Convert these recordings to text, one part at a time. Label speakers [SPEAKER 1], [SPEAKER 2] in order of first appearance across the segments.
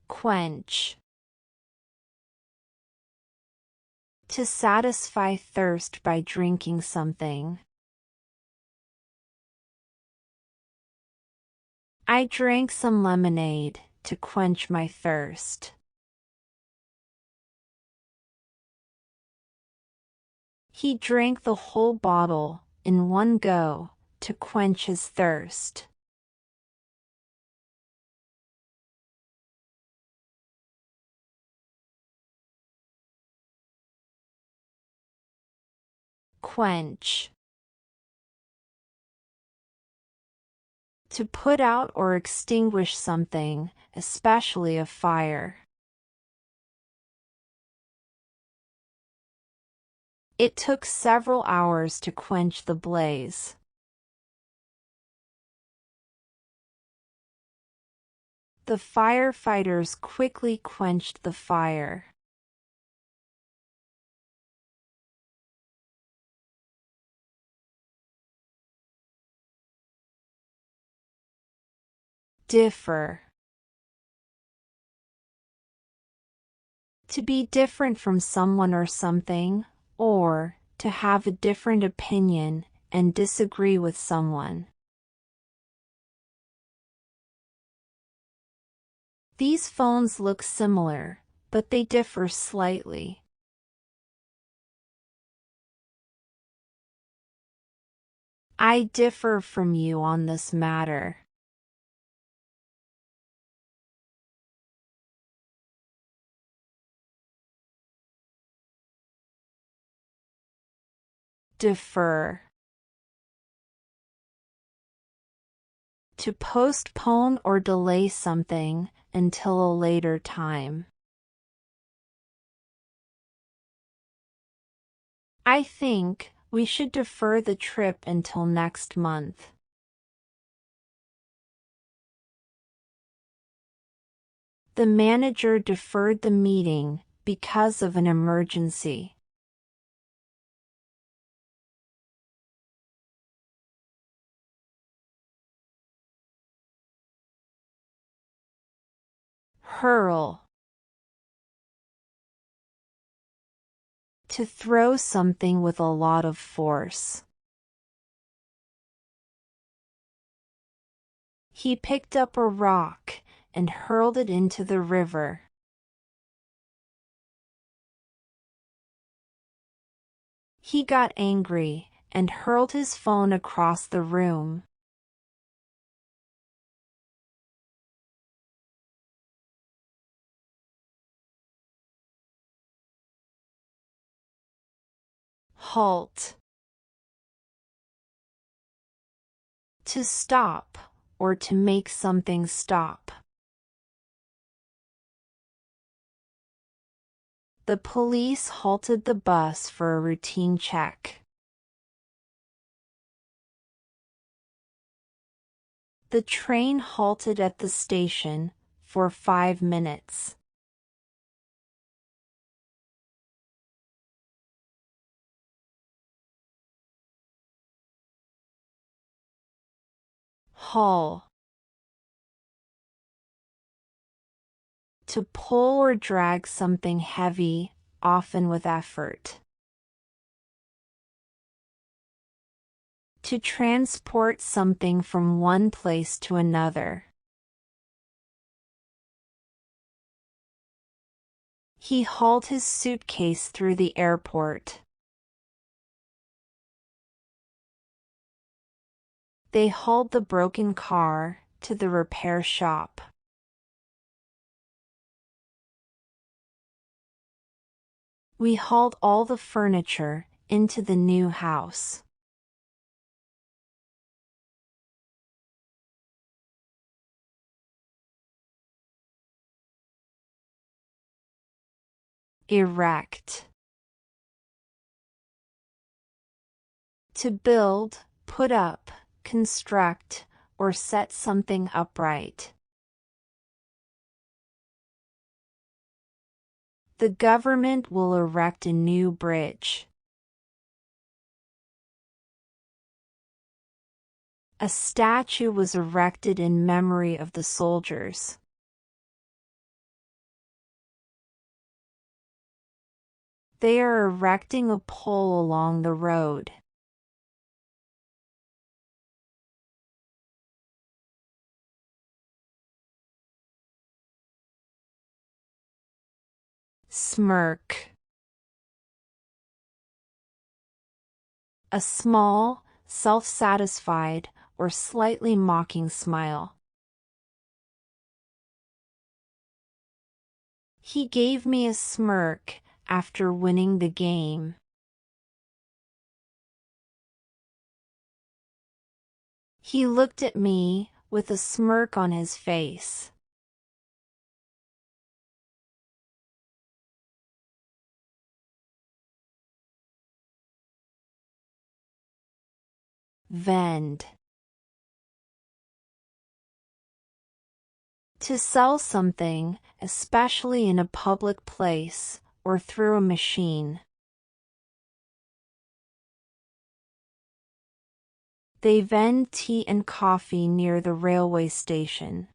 [SPEAKER 1] Quench. To satisfy thirst by drinking something. I drank some lemonade to quench my thirst. He drank the whole bottle in one go to quench his thirst. Quench. To put out or extinguish something, especially a fire. It took several hours to quench the blaze. The firefighters quickly quenched the fire. Differ. To be different from someone or something, or to have a different opinion and disagree with someone. These phones look similar, but they differ slightly. I differ from you on this matter. Defer. To postpone or delay something until a later time. I think we should defer the trip until next month. The manager deferred the meeting because of an emergency. Hurl. To throw something with a lot of force. He picked up a rock and hurled it into the river. He got angry and hurled his phone across the room. Halt. To stop, or to make something stop. The police halted the bus for a routine check. The train halted at the station for 5 minutes. Haul. To pull or drag something heavy, often with effort. To transport something from one place to another. He hauled his suitcase through the airport. They hauled the broken car to the repair shop. We hauled all the furniture into the new house. Erect. To build, put up, construct, or set something upright. The government will erect a new bridge. A statue was erected in memory of the soldiers. They are erecting a pole along the road. Smirk. A small, self-satisfied, or slightly mocking smile. He gave me a smirk after winning the game. He looked at me with a smirk on his face. Vend. To sell something, especially in a public place or through a machine. They vend tea and coffee near the railway station.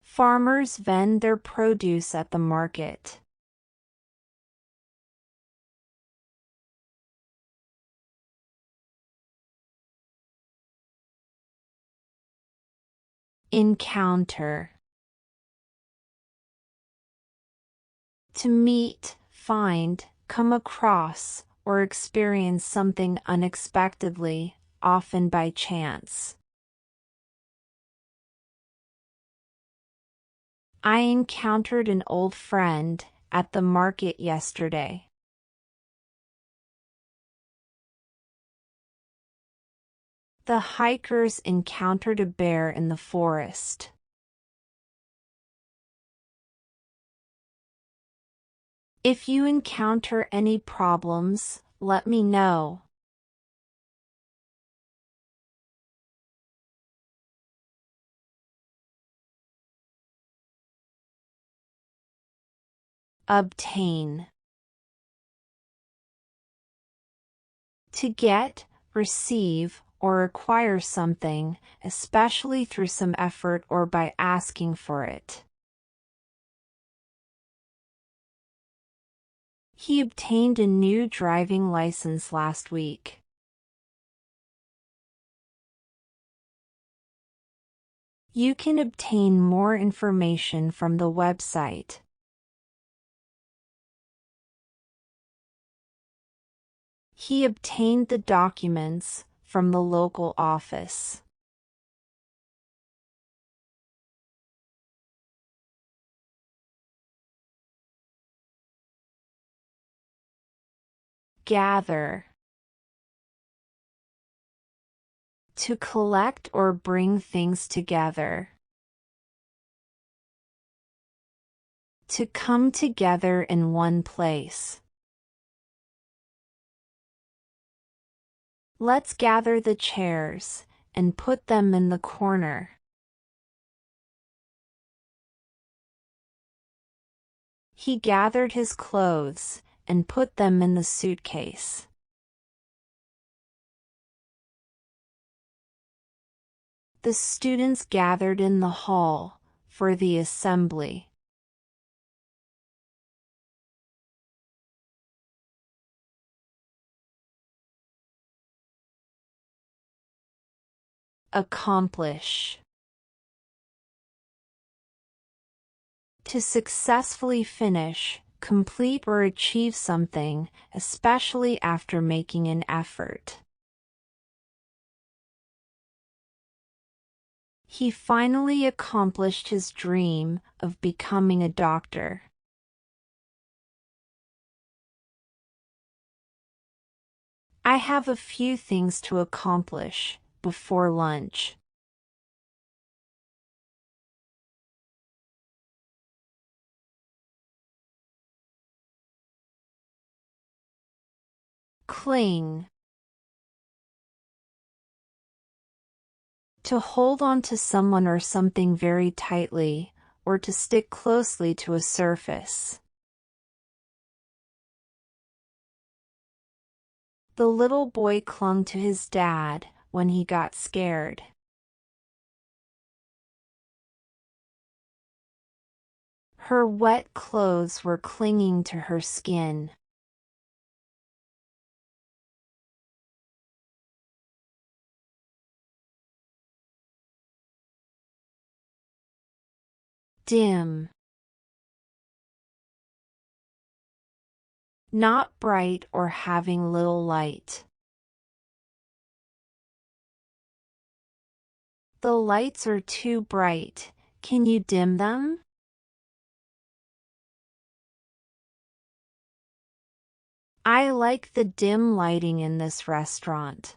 [SPEAKER 1] Farmers vend their produce at the market. Encounter. To meet, find, come across, or experience something unexpectedly, often by chance. I encountered an old friend at the market yesterday. The hikers encountered a bear in the forest. If you encounter any problems, let me know. Obtain. To get, receive, or acquire something, especially through some effort or by asking for it. He obtained a new driving license last week. You can obtain more information from the website. He obtained the documents from the local office. Gather. To collect or bring things together. To come together in one place. Let's gather the chairs and put them in the corner. He gathered his clothes and put them in the suitcase. The students gathered in the hall for the assembly. Accomplish. To successfully finish, complete or achieve something, especially after making an effort. He finally accomplished his dream of becoming a doctor. I have a few things to accomplish before lunch. Cling. To hold on to someone or something very tightly, or to stick closely to a surface. The little boy clung to his dad when he got scared. Her wet clothes were clinging to her skin. Dim. Not bright or having little light. The lights are too bright. Can you dim them? I like the dim lighting in this restaurant.